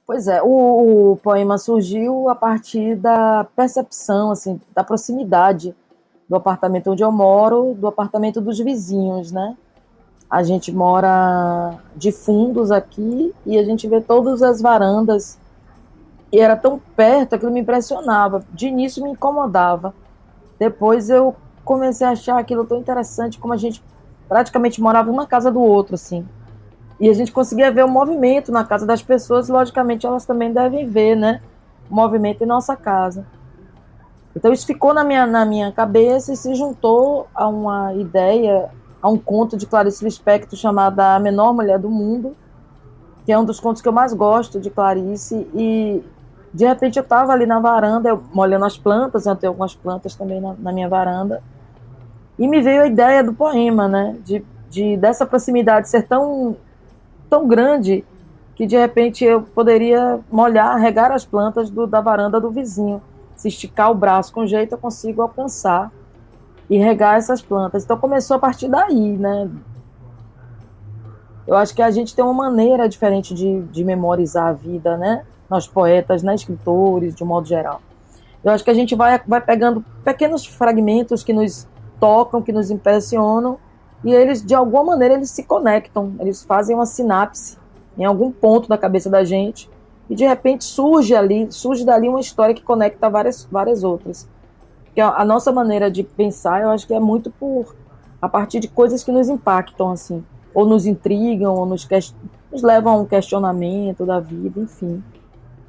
Pois é, o poema surgiu a partir da percepção, assim, da proximidade do apartamento onde eu moro, do apartamento dos vizinhos, né? A gente mora de fundos aqui e a gente vê todas as varandas e era tão perto, aquilo me impressionava. De início me incomodava. Depois eu comecei a achar aquilo tão interessante, como a gente praticamente morava uma casa do outro, assim. E a gente conseguia ver o movimento na casa das pessoas, e logicamente elas também devem ver, né? O movimento em nossa casa. Então isso ficou na minha cabeça e se juntou a uma ideia, a um conto de Clarice Lispector chamado A Menor Mulher do Mundo, que é um dos contos que eu mais gosto de Clarice. E de repente eu estava ali na varanda, eu molhando as plantas, eu tenho algumas plantas também na minha varanda, e me veio a ideia do poema, né? Dessa proximidade ser tão grande que de repente eu poderia molhar, regar as plantas da varanda do vizinho. Se esticar o braço com jeito, eu consigo alcançar e regar essas plantas. Então começou a partir daí, né? Eu acho que a gente tem uma maneira diferente de memorizar a vida, né? Nós poetas, né? Escritores, de um modo geral. Eu acho que a gente vai pegando pequenos fragmentos que nos tocam, que nos impressionam, e eles, de alguma maneira, eles se conectam, eles fazem uma sinapse em algum ponto da cabeça da gente, e de repente surge dali uma história que conecta várias outras. Porque a nossa maneira de pensar, eu acho que é muito a partir de coisas que nos impactam, assim, ou nos intrigam, ou nos levam a um questionamento da vida, enfim.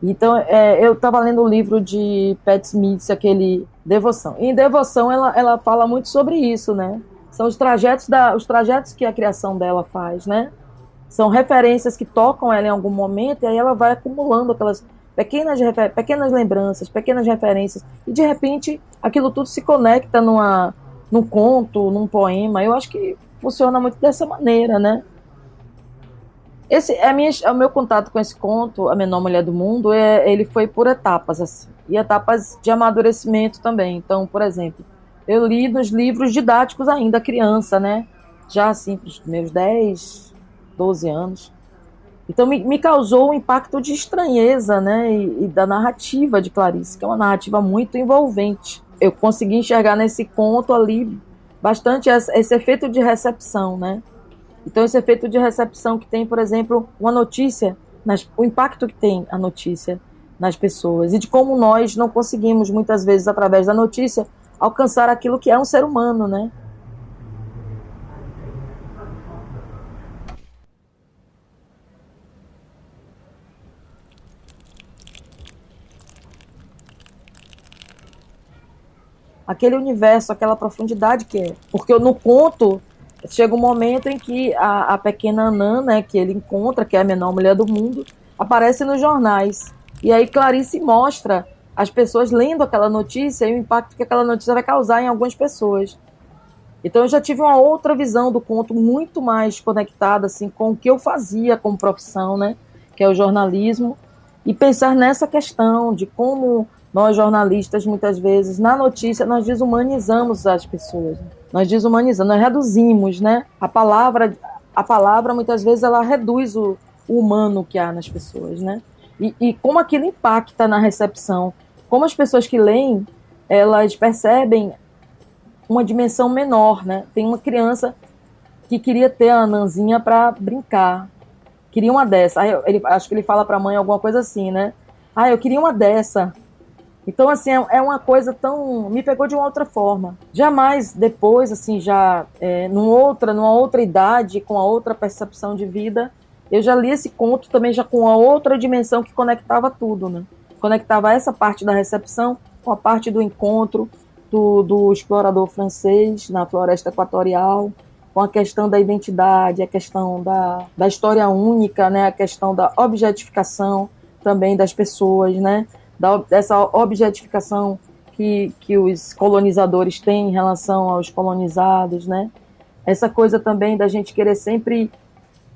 Então, eu estava lendo o livro de Pat Smith, aquele Devoção. E em Devoção, ela fala muito sobre isso, né? São os trajetos que a criação dela faz, né? São referências que tocam ela em algum momento, e aí ela vai acumulando aquelas pequenas lembranças, pequenas referências, e de repente aquilo tudo se conecta num conto, num poema. Eu acho que funciona muito dessa maneira, né? O meu contato com esse conto, A Menor Mulher do Mundo, ele foi por etapas, assim, e etapas de amadurecimento também. Então, por exemplo, eu li nos livros didáticos ainda, criança, né? Já assim, para os meus 10, 12 anos. Então, me causou um impacto de estranheza, né? E da narrativa de Clarice, que é uma narrativa muito envolvente. Eu consegui enxergar nesse conto ali bastante esse efeito de recepção, né? Então, esse efeito de recepção que tem, por exemplo, uma notícia, o impacto que tem a notícia nas pessoas, e de como nós não conseguimos, muitas vezes, através da notícia, alcançar aquilo que é um ser humano, né? Aquele universo, aquela profundidade que é. Porque no conto, chega um momento em que a pequena Anã, né, que ele encontra, que é a menor mulher do mundo, aparece nos jornais. E aí Clarice mostra as pessoas lendo aquela notícia e o impacto que aquela notícia vai causar em algumas pessoas. Então eu já tive uma outra visão do conto, muito mais conectada assim, com o que eu fazia como profissão, né, que é o jornalismo, e pensar nessa questão de como nós jornalistas, muitas vezes, na notícia, nós desumanizamos as pessoas. Nós desumanizamos, nós reduzimos, né? A palavra muitas vezes, ela reduz o humano que há nas pessoas, né? E como aquilo impacta na recepção. Como as pessoas que leem, elas percebem uma dimensão menor, né? Tem uma criança que queria ter a Anãzinha para brincar. Queria uma dessa. Aí acho que ele fala para a mãe alguma coisa assim, né? Ah, eu queria uma dessa. Então, assim, é uma coisa tão... Me pegou de uma outra forma. Jamais depois, assim, já numa outra idade, com a outra percepção de vida, eu já li esse conto também já com a outra dimensão que conectava tudo, né? Conectava essa parte da recepção com a parte do encontro do explorador francês na floresta equatorial, com a questão da identidade, a questão da história única, né? A questão da objetificação também das pessoas, né? Dessa objetificação que os colonizadores têm em relação aos colonizados, né? Essa coisa também da gente querer sempre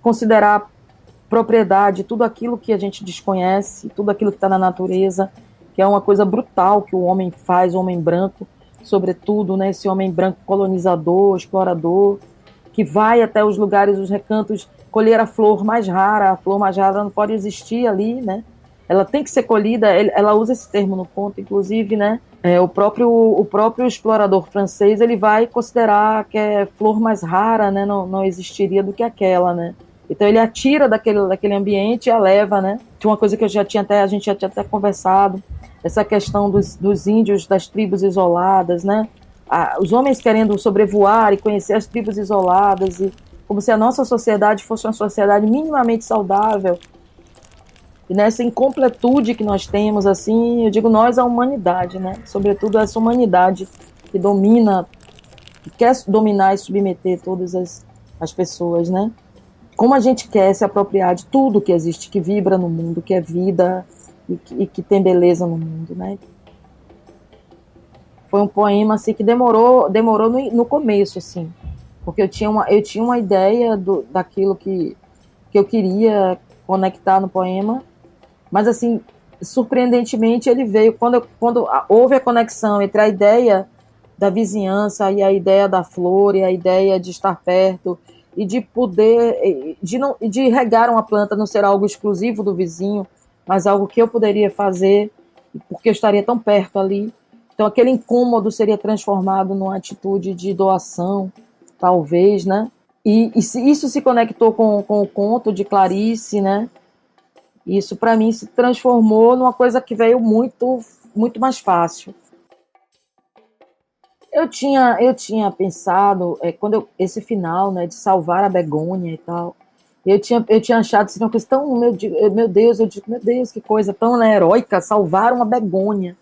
considerar propriedade tudo aquilo que a gente desconhece, tudo aquilo que está na natureza, que é uma coisa brutal que o homem faz, o homem branco, sobretudo, né? Esse homem branco colonizador, explorador, que vai até os lugares, os recantos, colher a flor mais rara não pode existir ali, né? ela tem que ser colhida, ela usa esse termo no conto, inclusive, né? O próprio explorador francês, ele vai considerar que é flor mais rara, né? Não existiria do que aquela, né? Então ele atira daquele ambiente e a leva, né? Tinha uma coisa que a gente já tinha até conversado, essa questão dos índios, das tribos isoladas, né? Os homens querendo sobrevoar e conhecer as tribos isoladas, e como se a nossa sociedade fosse uma sociedade minimamente saudável. E nessa incompletude que nós temos, assim, eu digo nós, a humanidade, né? Sobretudo essa humanidade que domina, que quer dominar e submeter todas as pessoas, né? Como a gente quer se apropriar de tudo que existe, que vibra no mundo, que é vida e que tem beleza no mundo, né? Foi um poema assim que demorou no começo, assim, porque eu tinha uma ideia daquilo que eu queria conectar no poema, mas assim, surpreendentemente ele veio quando houve a conexão entre a ideia da vizinhança e a ideia da flor e a ideia de estar perto e de poder de regar uma planta, não ser algo exclusivo do vizinho, mas algo que eu poderia fazer porque eu estaria tão perto ali. Então aquele incômodo seria transformado numa atitude de doação, talvez, né? Isso se conectou com o conto de Clarice, né? Isso para mim se transformou numa coisa que veio muito, muito mais fácil. Eu tinha pensado, esse final, né, de salvar a Begônia e tal, eu tinha achado assim, uma coisa tão, meu Deus, eu digo, meu Deus, que coisa tão, né, heróica, salvar uma Begônia.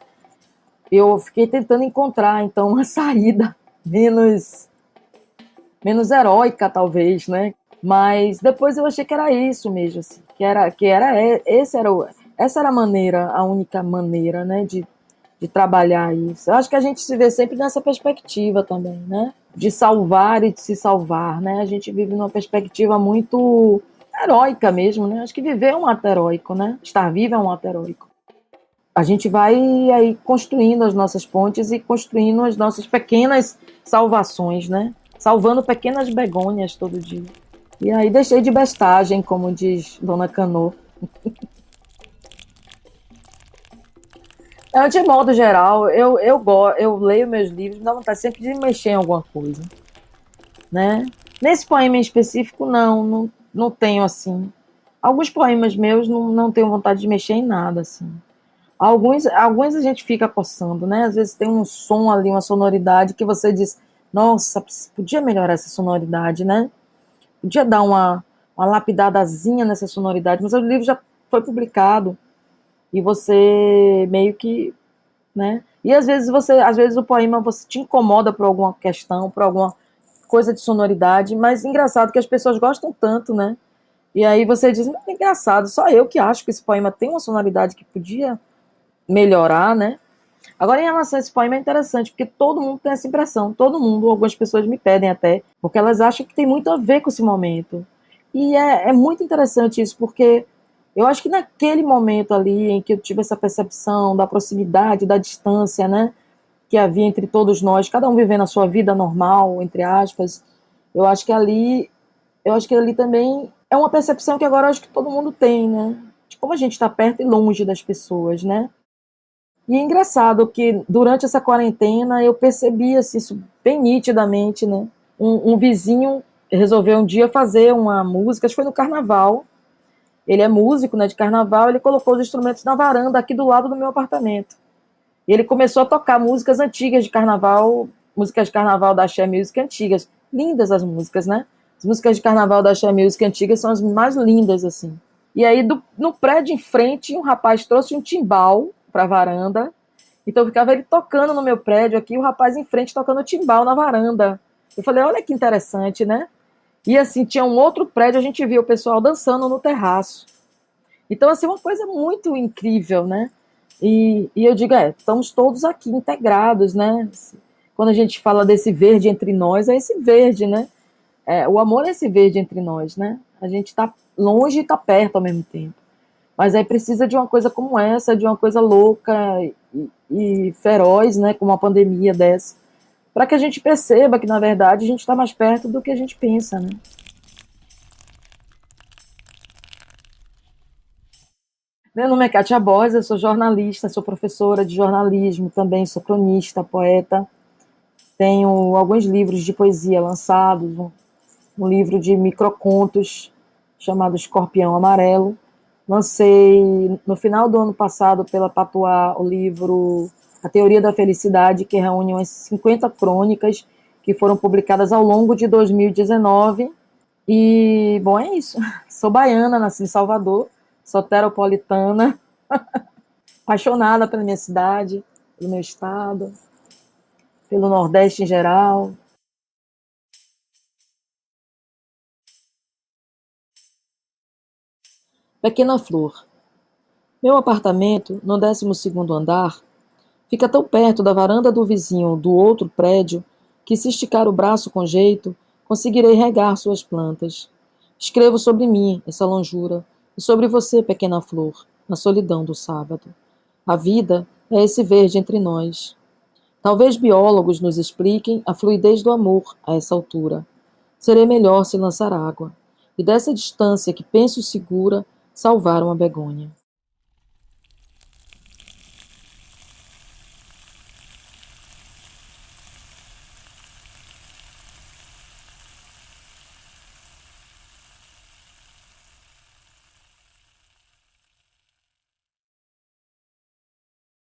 Eu fiquei tentando encontrar, então, uma saída menos heróica, talvez, né? Mas depois eu achei que era isso mesmo, assim, essa era a maneira, a única maneira, né, de trabalhar isso. Eu acho que a gente se vê sempre nessa perspectiva também, né? De salvar e de se salvar, né? A gente vive numa perspectiva muito heróica mesmo, né? Acho que viver é um ato heróico, né? Estar vivo é um ato heróico. A gente vai aí construindo as nossas pontes e construindo as nossas pequenas salvações, né? Salvando pequenas begônias todo dia. E aí deixei de bestagem, como diz Dona Canô. De modo geral, eu leio meus livros, me dá vontade sempre de mexer em alguma coisa, né? Nesse poema em específico, não tenho, assim. Alguns poemas meus não tenho vontade de mexer em nada, assim. Alguns a gente fica coçando, né? Às vezes tem um som ali, uma sonoridade que você diz, nossa, podia melhorar essa sonoridade, né? Podia dar uma lapidadazinha nessa sonoridade, mas o livro já foi publicado e você meio que, né? E às vezes o poema você te incomoda por alguma questão, por alguma coisa de sonoridade, mas engraçado que as pessoas gostam tanto, né? E aí você diz, é engraçado, só eu que acho que esse poema tem uma sonoridade que podia melhorar, né? Agora, em relação a esse poema, é interessante, porque todo mundo tem essa impressão, todo mundo, algumas pessoas me pedem até, porque elas acham que tem muito a ver com esse momento. E é muito interessante isso, porque eu acho que naquele momento ali, em que eu tive essa percepção da proximidade, da distância, né, que havia entre todos nós, cada um vivendo a sua vida normal, entre aspas, eu acho que ali, eu acho que ali também é uma percepção que agora eu acho que todo mundo tem, né, de como a gente está perto e longe das pessoas, né. E é engraçado que durante essa quarentena eu percebi assim, isso bem nitidamente, né? Um vizinho resolveu um dia fazer uma música, acho que foi no carnaval. Ele é músico, né, de carnaval, ele colocou os instrumentos na varanda aqui do lado do meu apartamento. E ele começou a tocar músicas antigas de carnaval, músicas de carnaval da Axé Music antigas. Lindas as músicas, né? As músicas de carnaval da Axé Music antigas são as mais lindas, assim. E aí, no prédio em frente, um rapaz trouxe um timbal para a varanda. Então ficava ele tocando no meu prédio aqui, o rapaz em frente tocando timbal na varanda. Eu falei, olha que interessante, né? E assim, tinha um outro prédio, a gente via o pessoal dançando no terraço. Então, assim, uma coisa muito incrível, né? E eu digo, estamos todos aqui integrados, né? Quando a gente fala desse verde entre nós, é esse verde, né? O amor é esse verde entre nós, né? A gente está longe e está perto ao mesmo tempo. Mas aí precisa de uma coisa como essa, de uma coisa louca e feroz, né? Como uma pandemia dessa, para que a gente perceba que, na verdade, a gente está mais perto do que a gente pensa, né? Meu nome é Kátia Borges, eu sou jornalista, sou professora de jornalismo, também sou cronista, poeta. Tenho alguns livros de poesia lançados, um livro de microcontos chamado Escorpião Amarelo. Lancei no final do ano passado pela Patuá o livro A Teoria da Felicidade, que reúne umas 50 crônicas que foram publicadas ao longo de 2019. E, bom, é isso. Sou baiana, nasci em Salvador, soteropolitana, apaixonada pela minha cidade, pelo meu estado, pelo Nordeste em geral. Pequena Flor. Meu apartamento, no 12º andar, fica tão perto da varanda do vizinho do outro prédio que, se esticar o braço com jeito, conseguirei regar suas plantas. Escrevo sobre mim, essa longura, e sobre você, pequena flor, na solidão do sábado. A vida é esse verde entre nós. Talvez biólogos nos expliquem a fluidez do amor a essa altura. Serei melhor se lançar água, e dessa distância que penso segura, salvar uma begônia.